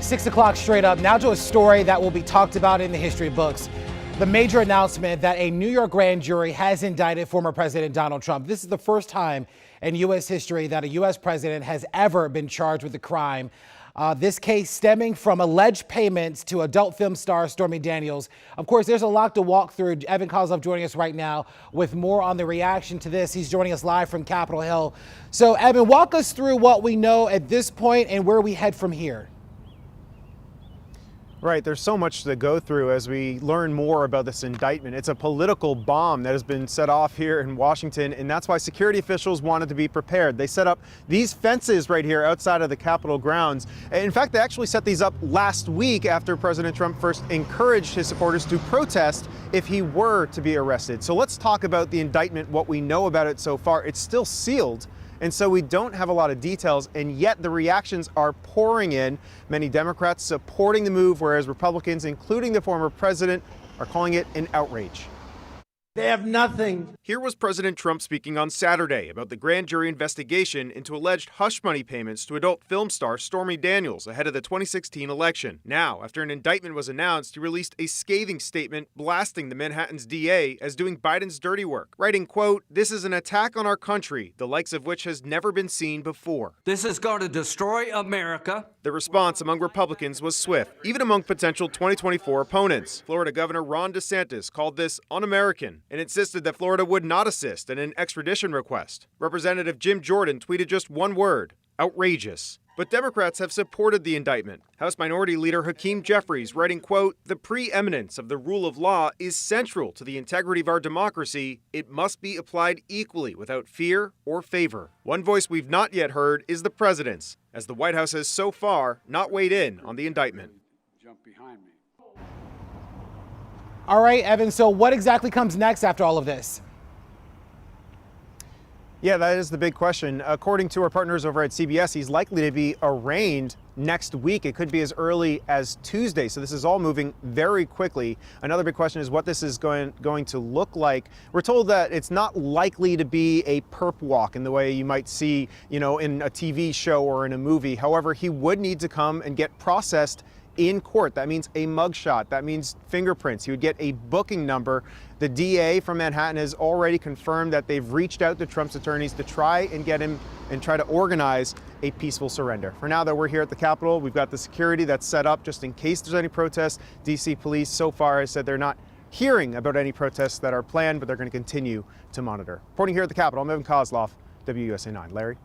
6 o'clock straight up. Now to a story that will be talked about in the history books. The major announcement that a New York grand jury has indicted former President Donald Trump. This is the first time in U.S. history that a U.S. president has ever been charged with a crime. This case stemming from alleged payments to adult film star Stormy Daniels. Of course, there's a lot to walk through. Evan Kozlov joining us right now with more on the reaction to this. He's joining us live from Capitol Hill. So, Evan, walk us through what we know at this point and where we head from here. Right, there's so much to go through as we learn more about this indictment. It's a political bomb that has been set off here in Washington, and that's why security officials wanted to be prepared. They set up these fences right here outside of the Capitol grounds. In fact, they actually set these up last week after President Trump first encouraged his supporters to protest if he were to be arrested. So let's talk about the indictment, what we know about it so far. It's still sealed, and so we don't have a lot of details, and yet the reactions are pouring in. Many Democrats supporting the move, whereas Republicans, including the former president, are calling it an outrage. They have nothing. Here was President Trump speaking on Saturday about the grand jury investigation into alleged hush money payments to adult film star Stormy Daniels ahead of the 2016 election. Now, after an indictment was announced, he released a scathing statement blasting the Manhattan's DA as doing Biden's dirty work, writing, quote, "This is an attack on our country, the likes of which has never been seen before. This is going to destroy America." The response among Republicans was swift, even among potential 2024 opponents. Florida Governor Ron DeSantis called this un-American and insisted that Florida would not assist in an extradition request. Representative Jim Jordan tweeted just one word: outrageous. But Democrats have supported the indictment. House Minority Leader Hakeem Jeffries writing, quote, "The preeminence of the rule of law is central to the integrity of our democracy. It must be applied equally without fear or favor." One voice we've not yet heard is the president's, as the White House has so far not weighed in on the indictment. Jump behind me. All right, Evan, so what exactly comes next after all of this? Yeah, that is the big question. According to our partners over at CBS, he's likely to be arraigned next week. It could be as early as Tuesday. So this is all moving very quickly. Another big question is what this is going to look like. We're told that it's not likely to be a perp walk in the way you might see, in a TV show or in a movie. However, he would need to come and get processed in court. That means a mugshot. That means fingerprints. He would get a booking number. The DA from Manhattan has already confirmed that they've reached out to Trump's attorneys to try and get him and try to organize a peaceful surrender. For now, though, we're here at the Capitol. We've got the security that's set up just in case there's any protests. DC police so far has said they're not hearing about any protests that are planned, but they're going to continue to monitor. Reporting here at the Capitol, I'm Evan Kozlov, WUSA 9. Larry?